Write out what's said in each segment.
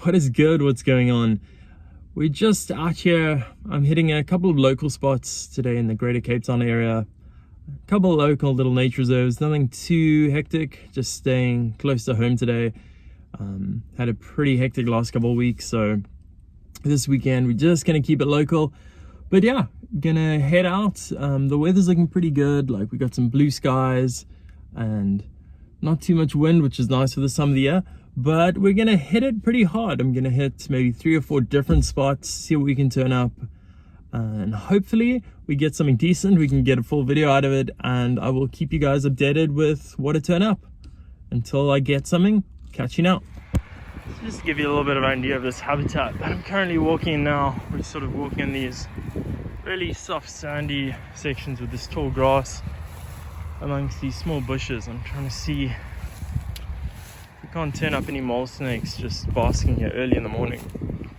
what is good? What's going on? We're just out here. I'm hitting a couple of local spots today in the Greater Cape Town area. A couple of local little nature reserves, nothing too hectic, just staying close to home today. Had a pretty hectic last couple of weeks, so this weekend we're just gonna keep it local. But yeah, gonna head out. The weather's looking pretty good. Like, we got some blue skies and not too much wind, which is nice for this time of the year. But we're gonna hit it pretty hard. I'm gonna hit maybe 3 or 4 different spots, see what we can turn up, and hopefully we get something decent. We can get a full video out of it, and I will keep you guys updated with what to turn up. Until I get something, catch you now. Just to give you a little bit of an idea of this habitat that I'm currently walking now. We're sort of walking in these really soft sandy sections with this tall grass amongst these small bushes. I'm trying to see if we can't turn up any mole snakes just basking here early in the morning,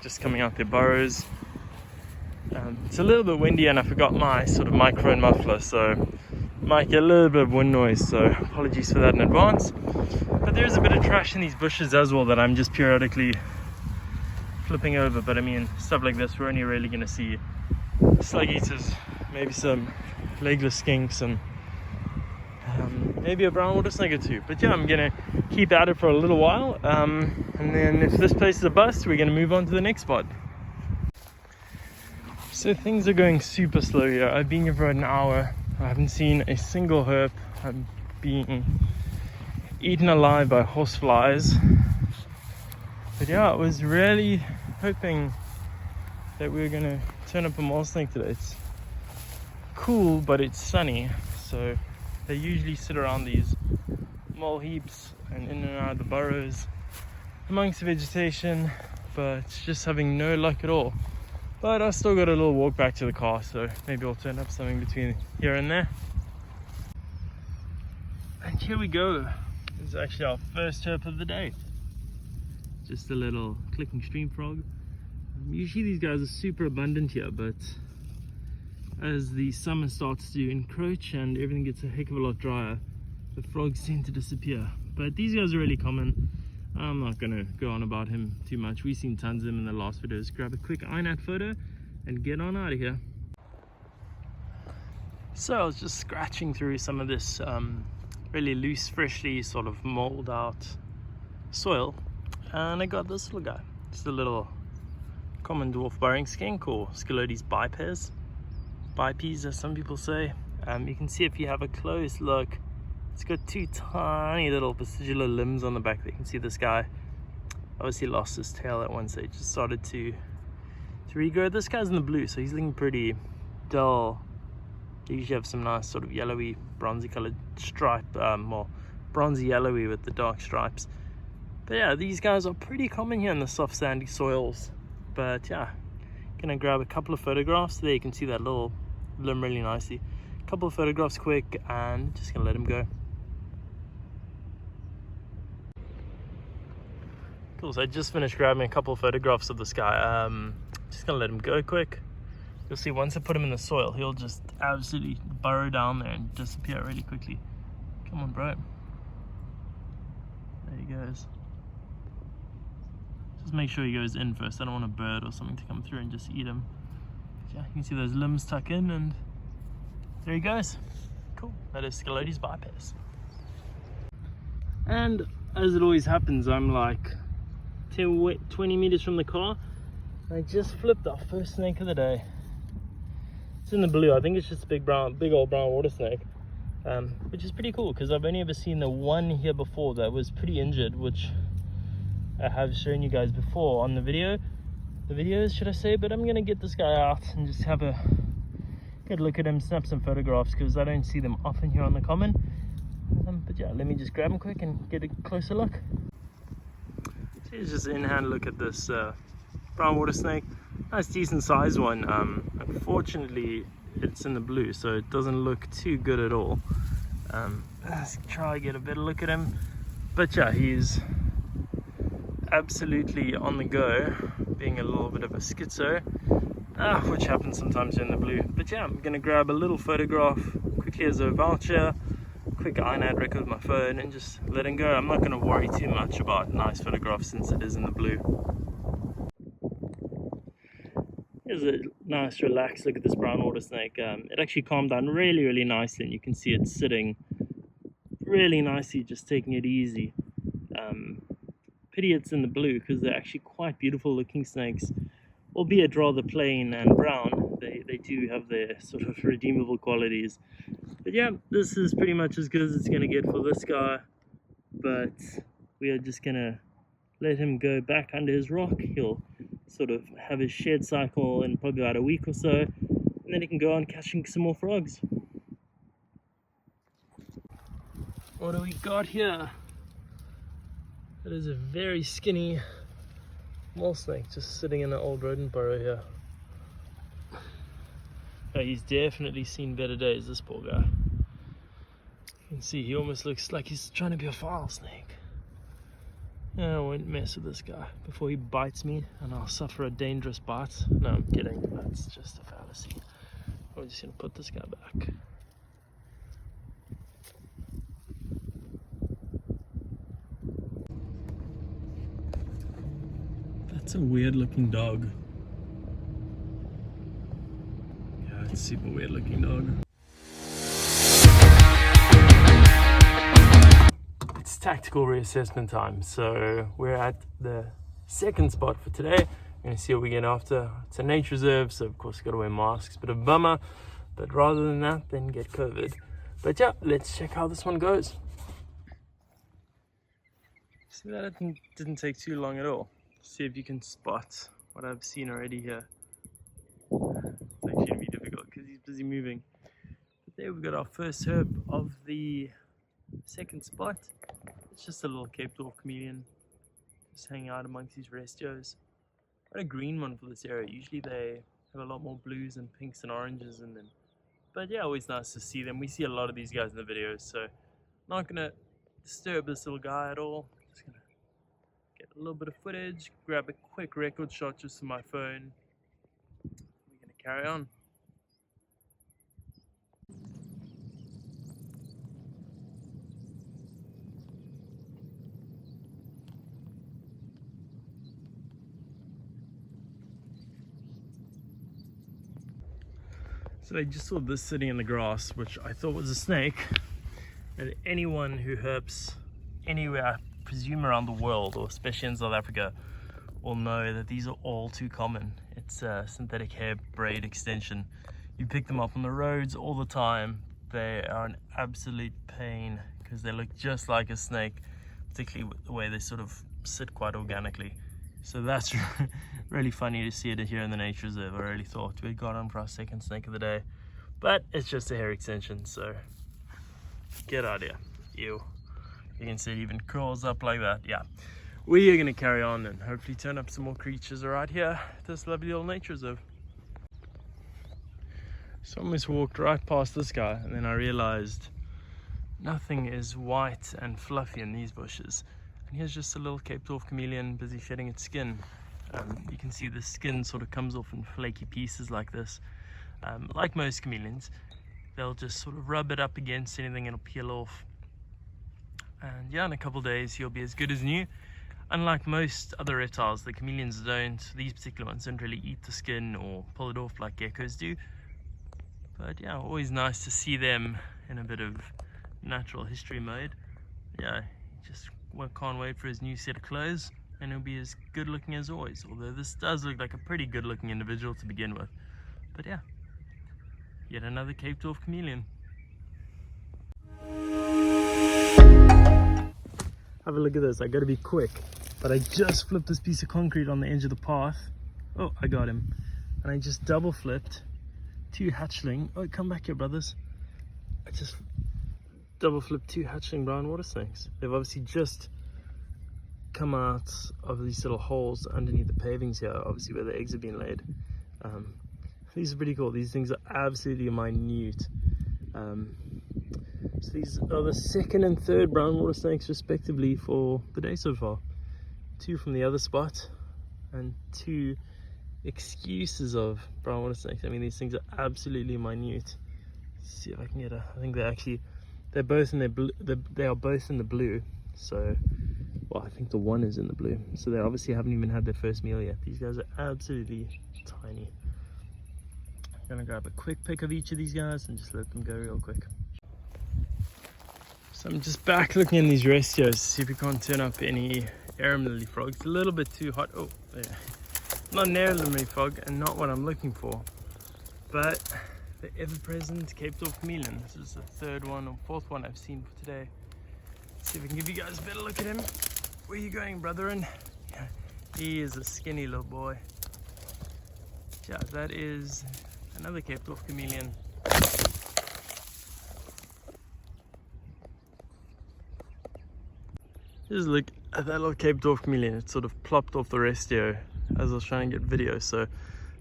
just coming out their burrows. It's a little bit windy and I forgot my sort of microphone muffler, so might get a little bit of wind noise, so apologies for that in advance. But there's a bit of trash in these bushes as well that I'm just periodically flipping over. But I mean, stuff like this, we're only really going to see slug eaters, maybe some legless skinks, and maybe a brown water snake or two. But yeah, I'm going to keep at it for a little while, and then if this place is a bust, we're going to move on to the next spot. So things are going super slow here. I've been here for an hour. I haven't seen a single herp. I'm being eaten alive by horseflies. But yeah, I was really hoping that we were gonna turn up a mole snake today. It's cool, but it's sunny, so they usually sit around these mole heaps and in and out of the burrows amongst the vegetation, but just having no luck at all. But I still got a little walk back to the car, so maybe I'll turn up something between here and there. And here we go. This is actually our first herp of the day. Just a little clicking stream frog. Usually these guys are super abundant here, but as the summer starts to encroach and everything gets a heck of a lot drier, the frogs tend to disappear. But these guys are really common. I'm not going to go on about him too much. We've seen tons of them in the last videos. Grab a quick iNat photo and get on out of here. So I was just scratching through some of this really loose, freshly sort of mold out soil, and I got this little guy. Just a little common dwarf burrowing skink, or Scolotes bipes as some people say. You can see if you have a close look, it's got 2 tiny little vestigial limbs on the back. There you can see this guy obviously lost his tail at one stage, just started to regrow. This guy's in the blue, so he's looking pretty dull. They usually have some nice sort of yellowy, bronzy colored stripe, more bronzy yellowy with the dark stripes. But yeah, these guys are pretty common here in the soft sandy soils. But yeah, gonna grab a couple of photographs. There you can see that little limb really nicely. A couple of photographs quick, and just gonna let him go. Cool, so I just finished grabbing a couple of photographs of this guy. Just gonna let him go quick. You'll see once I put him in the soil, he'll just absolutely burrow down there and disappear really quickly. Come on, bro. There he goes. Just make sure he goes in first. I don't want a bird or something to come through and just eat him. Yeah, you can see those limbs tuck in, and there he goes. Cool, that is Scolotes bipes. And as it always happens, I'm like 20 meters from the car. I just flipped our first snake of the day. It's in the blue. I think it's just a big old brown water snake, which is pretty cool because I've only ever seen the one here before that was pretty injured, which I have shown you guys before on the videos, should I say. But I'm gonna get this guy out and just have a good look at him, snap some photographs, because I don't see them often here on the common. But yeah, let me just grab him quick and get a closer look. So here's just an in-hand look at this brown water snake. Nice decent sized one. Unfortunately it's in the blue, so it doesn't look too good at all. Let's try to get a better look at him. But yeah, he's absolutely on the go, being a little bit of a schizo, which happens sometimes in the blue. But yeah, I'm gonna grab a little photograph quickly as a voucher, quick iNat record with my phone, and just let him go. I'm not gonna worry too much about nice photographs since it is in the blue. Here's a nice relaxed look at this brown water snake. It actually calmed down really nicely, and you can see it sitting really nicely, just taking it easy. Pity it's in the blue, because they're actually quite beautiful looking snakes, albeit rather plain and brown. They do have their sort of redeemable qualities. But yeah, this is pretty much as good as it's going to get for this guy. But we are just going to let him go back under his rock. He'll sort of have his shed cycle in probably about a week or so, and then he can go on catching some more frogs. What do we got here? It is a very skinny mole snake just sitting in an old rodent burrow here. Oh, he's definitely seen better days, this poor guy. You can see he almost looks like he's trying to be a file snake. Yeah, I won't mess with this guy before he bites me and I'll suffer a dangerous bite. No, I'm kidding. That's just a fallacy. I'm just going to put this guy back. That's a weird looking dog. Yeah, it's a super weird looking dog. It's tactical reassessment time, so we're at the second spot for today. We're going to see what we get after. It's a nature reserve, so of course we've got to wear masks. Bit of a bummer, but rather than that, then get COVID. But yeah, let's check how this one goes. See, that didn't take too long at all. See if you can spot what I've seen already here. It's actually going to be difficult because he's busy moving. But there we've got our first herb of the second spot. It's just a little Cape Dwarf chameleon just hanging out amongst these restios. Got a green one for this area. Usually they have a lot more blues and pinks and oranges in them. But yeah, always nice to see them. We see a lot of these guys in the videos, so not going to disturb this little guy at all. Just going to get a little bit of footage, grab a quick record shot just from my phone. We're going to carry on. So I just saw this sitting in the grass, which I thought was a snake. And anyone who herps anywhere, I presume around the world, or especially in South Africa, will know that these are all too common. It's a synthetic hair braid extension. You pick them up on the roads all the time. They are an absolute pain because they look just like a snake, particularly the way they sort of sit quite organically. So that's really funny to see it here in the nature reserve. I really thought we'd got on for our second snake of the day, but it's just a hair extension, so get out of here. Ew. You can see it even curls up like that. Yeah, we are going to carry on and hopefully turn up some more creatures right here at this lovely little nature reserve. So I almost walked right past this guy, and then I realized nothing is white and fluffy in these bushes. And here's just a little Cape Dwarf chameleon busy shedding its skin. You can see the skin sort of comes off in flaky pieces like this. Like most chameleons, they'll just sort of rub it up against anything and it'll peel off. And yeah, in a couple of days he'll be as good as new. Unlike most other reptiles, the chameleons don't, these particular ones don't really eat the skin or pull it off like geckos do. But yeah, always nice to see them in a bit of natural history mode. Yeah, just can't wait for his new set of clothes, and he'll be as good looking as always, although this does look like a pretty good looking individual to begin with. But yeah, yet another Cape Dwarf chameleon. Have a look at this. I gotta be quick, but I just flipped this piece of concrete on the edge of the path. Oh, I got him. And I just double flipped two hatchling. Oh, come back here, brothers. I just double flipped two hatchling brown water snakes. They've obviously just come out of these little holes underneath the pavings here, obviously where the eggs have been laid. These are pretty cool. These things are absolutely minute. So these are the second and third brown water snakes respectively for the day so far. Two from the other spot and two excuses of brown water snakes. I mean, these things are absolutely minute. Let's see if I can get a, I think they're both in their blue, they are both in the blue. So, well, I think the one is in the blue. So they obviously haven't even had their first meal yet. These guys are absolutely tiny. Gonna grab a quick pic of each of these guys and just let them go real quick. So I'm just back looking in these restios to see if we can't turn up any arum lily frog. It's a little bit too hot. Oh, there. Not an arum lily frog and not what I'm looking for, but the ever-present Cape Town chameleon. This is the third one or fourth one I've seen for today. Let's see if we can give you guys a better look at him. Where are you going, brethren? Yeah, he is a skinny little boy. Yeah, that is another Cape Town chameleon. Just look at that little Cape Town chameleon. It sort of plopped off the restio as I was trying to get video, so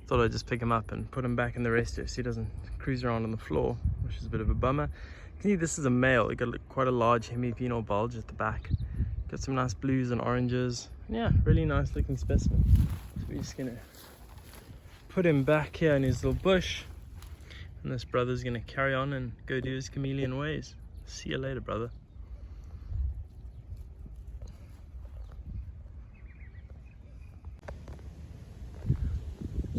thought I'd just pick him up and put him back in the restio so he doesn't cruise around on the floor, which is a bit of a bummer. You can see this is a male. It got quite a large hemipenal bulge at the back. Got some nice blues and oranges. Yeah, really nice looking specimen. So we're just gonna put him back here in his little bush, and this brother's gonna carry on and go do his chameleon ways. See you later, brother.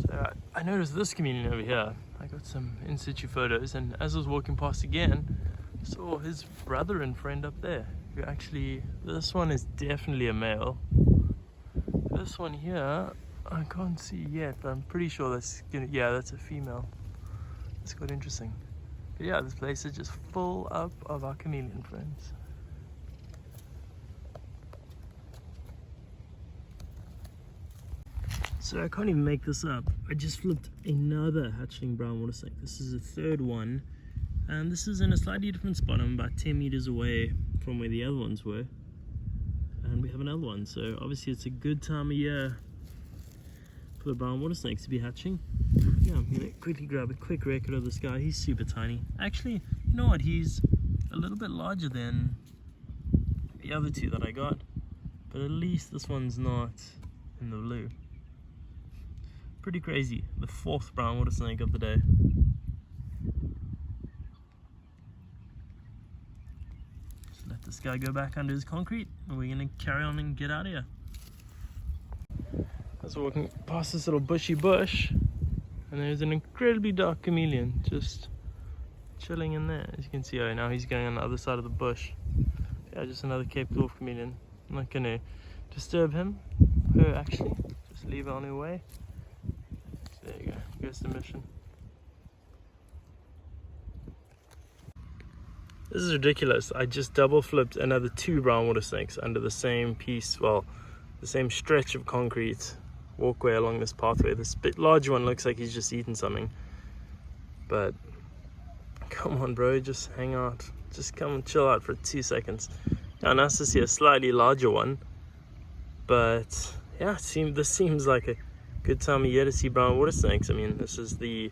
So I noticed this chameleon over here. I got some in situ photos, and as I was walking past again, I saw his brother and friend up there. Who actually, this one is definitely a male. This one here, I can't see yet, but I'm pretty sure that's gonna, yeah, that's a female. That's quite interesting. But yeah, this place is just full up of our chameleon friends. So I can't even make this up. I just flipped another hatchling brown water snake. This is the third one, and this is in a slightly different spot. I'm about 10 meters away from where the other ones were, and we have another one. So obviously it's a good time of year for the brown water snakes to be hatching. Yeah, I'm gonna quickly grab a quick record of this guy. He's super tiny. Actually, you know what? He's a little bit larger than the other two that I got, but at least this one's not in the blue. Pretty crazy. The fourth brown water snake of the day. Just let this guy go back under his concrete, and we're gonna carry on and get out of here. As we're walking past this little bushy bush, and there's an incredibly dark chameleon just chilling in there. As you can see, oh, now he's going on the other side of the bush. Yeah, just another Cape Town chameleon. I'm not gonna disturb him, her actually. Just leave her on her way. There you go, goes the mission. This is ridiculous. I just double flipped another two brown water snakes under the same piece, well, the same stretch of concrete walkway along this pathway. This bit large one looks like he's just eaten something, but come on bro, just hang out. Just come and chill out for 2 seconds. Now nice to see a slightly larger one, but yeah, this seems like a good time of year to see brown water snakes. I mean, this is the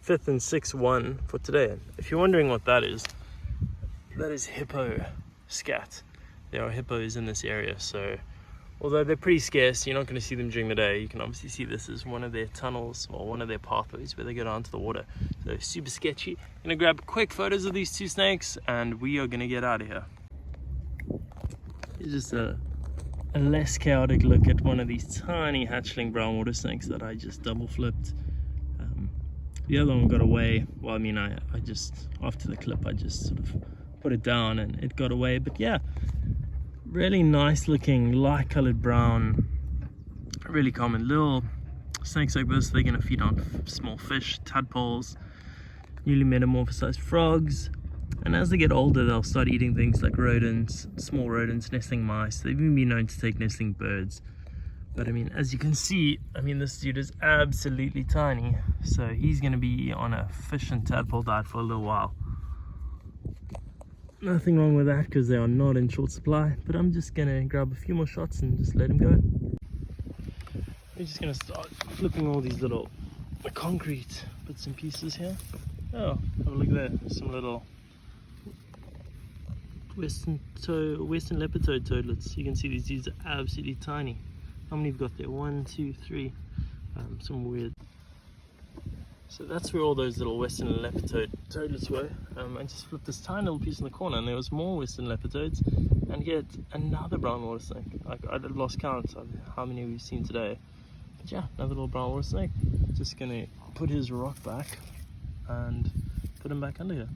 5th and 6th one for today. If you're wondering what that is hippo scat. There are hippos in this area, so although they're pretty scarce, you're not going to see them during the day. You can obviously see this as one of their tunnels or one of their pathways where they go down to the water. So super sketchy. I'm going to grab quick photos of these two snakes and we are going to get out of here. It's just a less chaotic look at one of these tiny hatchling brown water snakes that I just double flipped. The other one got away. Well, I mean, I just, after the clip, I just sort of put it down and it got away. But yeah, really nice looking light colored brown, really common. Little snakes like this, they're gonna feed on small fish, tadpoles, newly metamorphosized frogs. And as they get older, they'll start eating things like rodents, small rodents, nesting mice. They've even been known to take nesting birds. But I mean, as you can see, I mean, this dude is absolutely tiny. So he's gonna be on a fish and tadpole diet for a little while. Nothing wrong with that because they are not in short supply. But I'm just gonna grab a few more shots and just let him go. We're just gonna start flipping all these little concrete bits and pieces here. Oh, have a look there. Some little western leopard toad toadlets. You can see these dudes are absolutely tiny. How many have got there? 1, 2, 3. Some weird. So that's where all those little western leopard toadlets were. I just flipped this tiny little piece in the corner, and there was more western leopard toads, and yet another brown water snake. Like I'd lost count of how many we've seen today. But yeah, another little brown water snake. Just gonna put his rock back and put him back under here.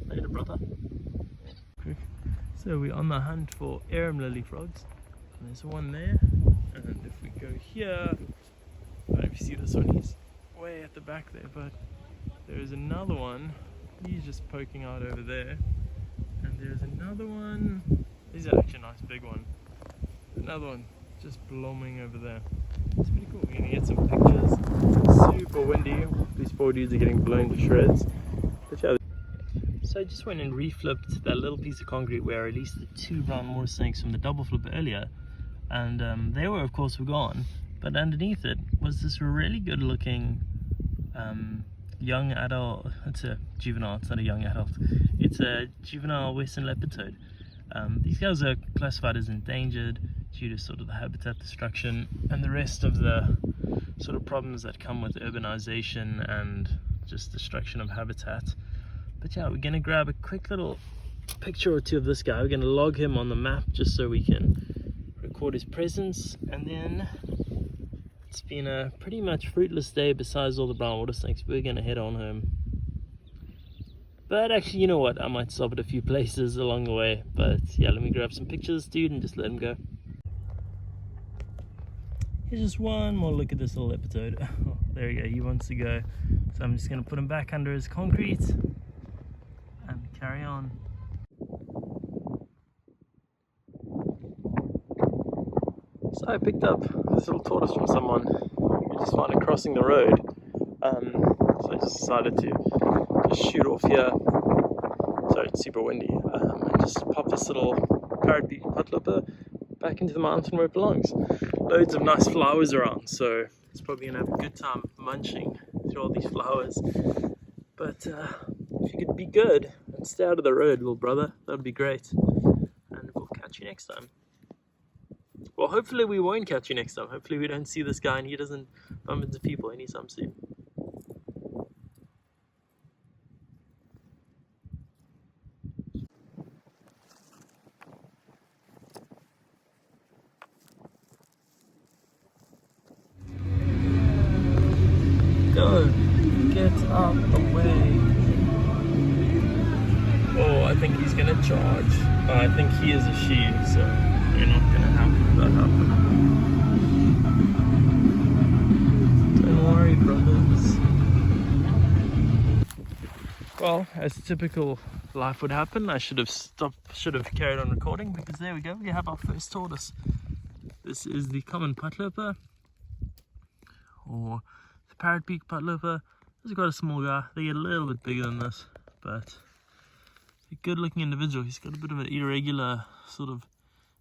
Later, brother. So we're on the hunt for arum lily frogs. And there's one there, and if we go here, I don't know if you see this one, he's way at the back there, but there's another one, he's just poking out over there, and there's another one, this is actually a nice big one, another one just blooming over there. It's pretty cool. We're gonna get some pictures. It's super windy, these poor dudes are getting blown to shreds. But yeah. So I just went and reflipped that little piece of concrete where I released the 2 brown water snakes from the double flip earlier, and they were, of course, gone, but underneath it was this really good looking young adult. It's a juvenile, it's not a young adult, it's a juvenile western leopard toad. These guys are classified as endangered due to sort of the habitat destruction and the rest of the sort of problems that come with urbanization and just destruction of habitat. But yeah, we're gonna grab a quick little picture or two of this guy. We're gonna log him on the map just so we can record his presence, and then it's been a pretty much fruitless day besides all the brown water snakes. We're gonna head on home. But actually, you know what, I might stop at a few places along the way. But yeah, let me grab some pictures, dude, and just let him go. Here's just one more look at this little leopard toad. Oh, there we go, he wants to go. So I'm just gonna put him back under his concrete and carry on. So I picked up this little tortoise from someone. We just found it crossing the road. So I just decided to just shoot off here. Sorry, it's super windy. And just pop this little parrot-beak putlooper back into the mountain where it belongs. Loads of nice flowers around, so it's probably gonna have a good time munching through all these flowers. But if you could be good and stay out of the road, little brother, that'd be great. And we'll catch you next time. Well, hopefully we won't catch you next time. Hopefully we don't see this guy and he doesn't bump into people anytime soon. Go! Get out of the way! Oh, I think he's gonna charge. I think he is a she, so we're not gonna have that happen. Don't worry, brothers. Well, as typical life would happen, I should have carried on recording, because there we go, we have our first tortoise. This is the common putlooper, or the parrot-beak putlooper. This is quite a small guy. They get a little bit bigger than this, but a good looking individual. He's got a bit of an irregular sort of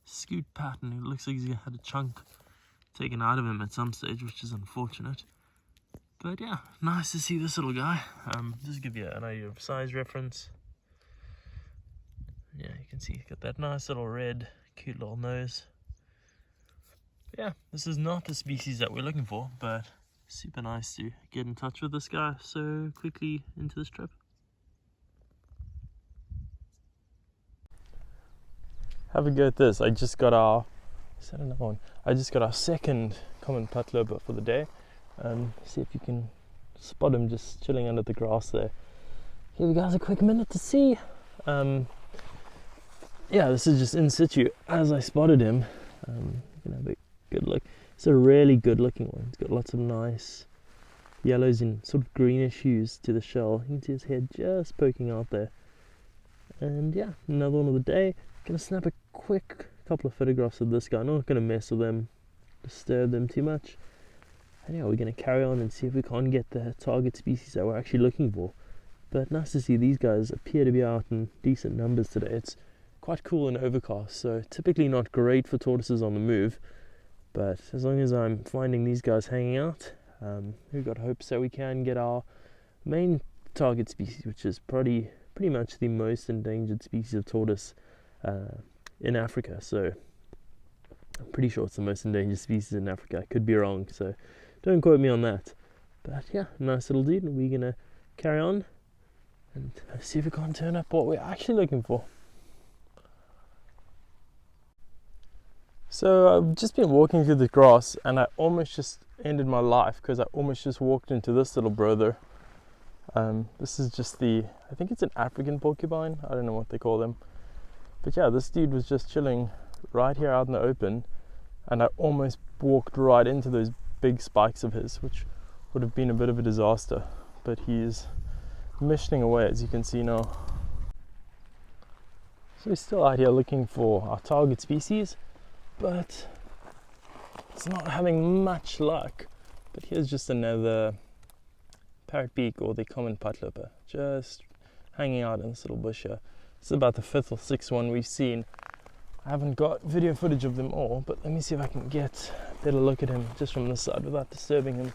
scoot pattern. It looks like he's had a chunk taken out of him at some stage, which is unfortunate. But yeah, nice to see this little guy. Just to give you an idea of size reference. Yeah, you can see he's got that nice little red, cute little nose. But yeah, this is not the species that we're looking for, but super nice to get in touch with this guy so quickly into this trip. Have a go at this. I just got our, is that another one? I just got our second common putlooper for the day. See if you can spot him just chilling under the grass there. Give you guys a quick minute to see. Yeah, this is just in situ as I spotted him. You can have a good look. It's a really good looking one. It's got lots of nice yellows and sort of greenish hues to the shell. You can see his head just poking out there. And yeah, another one of the day. Gonna snap a quick couple of photographs of this guy. Not gonna mess with them, disturb them too much. And yeah, we're gonna carry on and see if we can't get the target species that we're actually looking for. But nice to see these guys appear to be out in decent numbers today. It's quite cool and overcast, so typically not great for tortoises on the move. But as long as I'm finding these guys hanging out, we've got hopes that we can get our main target species, which is pretty much the most endangered species of tortoise in Africa. So I'm pretty sure it's the most endangered species in Africa. I could be wrong, so don't quote me on that. But yeah, nice little dude, and we're gonna carry on and see if we can't turn up what we're actually looking for. So I've just been walking through the grass and I almost just ended my life because I almost just walked into this little brother. This is just I think it's an African porcupine. I don't know what they call them. But yeah, this dude was just chilling right here out in the open and I almost walked right into those big spikes of his, which would have been a bit of a disaster. But he's missioning away, as you can see now. So we're still out here looking for our target species, but it's not having much luck. But here's just another parrotbeak, or the common putloper, just hanging out in this little bush here. This is about the 5th or 6th one we've seen. I haven't got video footage of them all, but let me see if I can get a better look at him just from this side without disturbing him.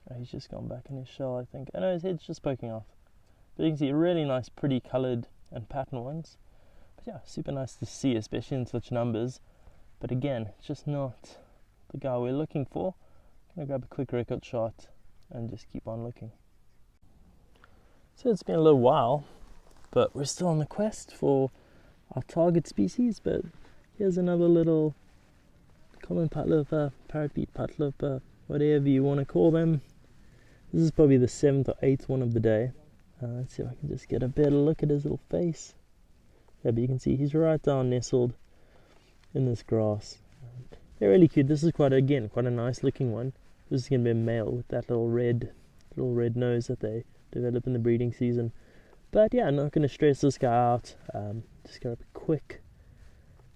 Oh, he's just gone back in his shell, I think. I know his head's just poking off. But you can see really nice, pretty coloured and pattern ones. But yeah, super nice to see, especially in such numbers. But again, it's just not the guy we're looking for. I'm going to grab a quick record shot and just keep on looking. So it's been a little while, but we're still on the quest for our target species. But here's another little common putloper, parrotbeak putloper, whatever you want to call them. This is probably the 7th or 8th one of the day. Let's see if I can just get a better look at his little face. Yeah, but you can see he's right down nestled in this grass. They're really cute. This is quite a nice looking one. This is going to be a male with that little red nose that they develop in the breeding season. But yeah, I'm not going to stress this guy out. Just got a quick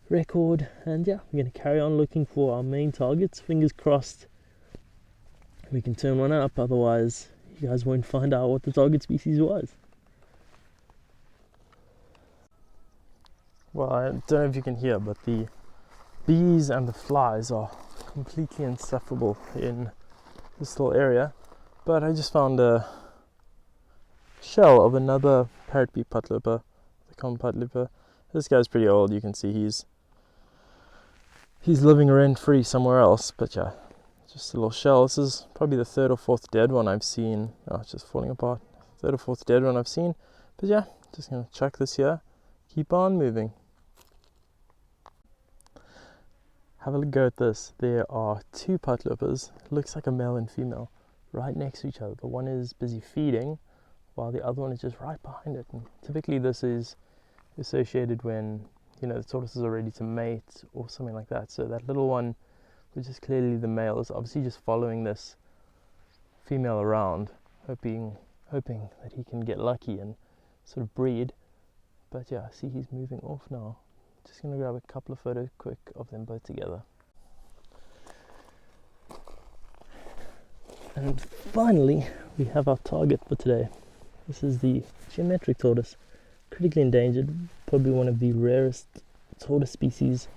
record, and yeah, we're going to carry on looking for our main targets. Fingers crossed we can turn one up, otherwise you guys won't find out what the target species was. Well, I don't know if you can hear, but the bees and the flies are completely insufferable in this little area. But I just found a shell of another parrotbeak putloper, the common putloper. This guy's pretty old. You can see he's living rent-free somewhere else. But yeah, just a little shell. This is probably the 3rd or 4th dead one I've seen. Oh, it's just falling apart. 3rd or 4th dead one I've seen. But yeah, just gonna chuck this here. Keep on moving. Have a go at this. There are 2 putlopers. Looks like a male and female right next to each other. The one is busy feeding while the other one is just right behind it. And typically this is associated when, you know, the tortoises are ready to mate or something like that. So that little one, which is clearly the male, is obviously just following this female around, hoping that he can get lucky and sort of breed. But yeah, I see he's moving off now. Just going to grab a couple of photos quick of them both together. And finally, we have our target for today. This is the geometric tortoise, critically endangered, probably one of the rarest tortoise species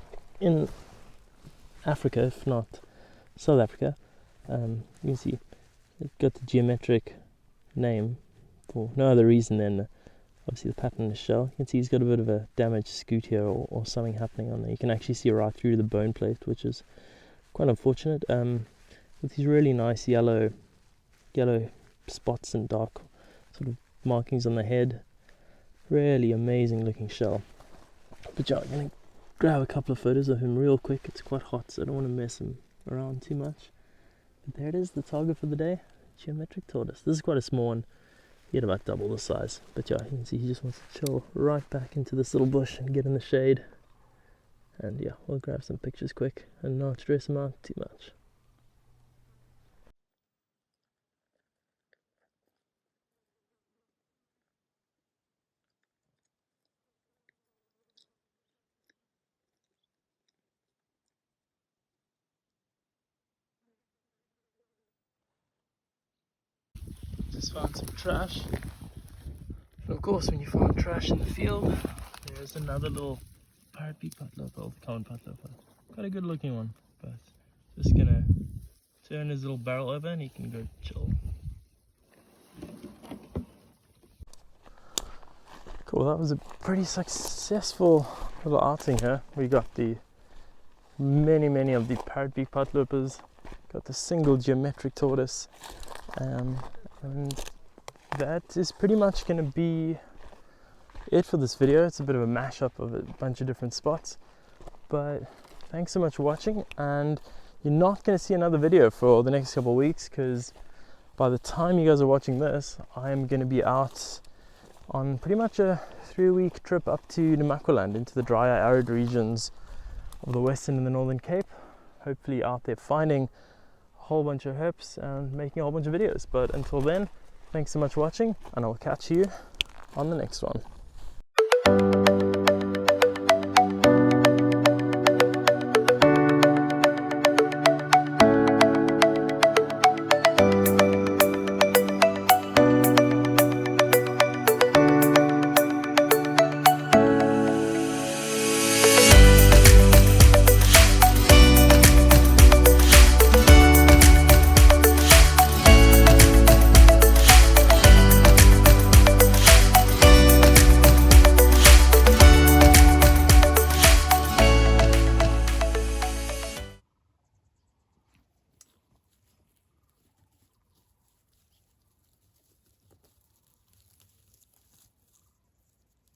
in Africa, if not South Africa. You can see it got the geometric name for no other reason than obviously the pattern in the shell. You can see he's got a bit of a damaged scoot here or something happening on there. You can actually see right through the bone plate, which is quite unfortunate. With these really nice yellow spots and dark sort of markings on the head. Really amazing looking shell. But yeah, I'm going to grab a couple of photos of him real quick. It's quite hot, so I don't want to mess him around too much. But there it is, the target for the day, geometric tortoise. This is quite a small one. He had about double the size. But yeah, you can see he just wants to chill right back into this little bush and get in the shade. And yeah, we'll grab some pictures quick and not stress him out too much. Just found some trash. And of course, when you find trash in the field, there's another little parrotbeak putloper, or common putloper. Quite a good looking one, but just gonna turn his little barrel over and he can go chill. Cool, that was a pretty successful little outing here. We got the many of the parrotbeak putlopers, got the single geometric tortoise, and that is pretty much going to be it for this video. It's a bit of a mashup of a bunch of different spots, but thanks so much for watching, and you're not going to see another video for the next couple of weeks, because by the time you guys are watching this, I'm going to be out on pretty much a 3-week trip up to Namaqualand, into the drier, arid regions of the Western and the Northern Cape. Hopefully out there finding a whole bunch of herps and making a whole bunch of videos. But until then, thanks so much for watching, and I'll catch you on the next one.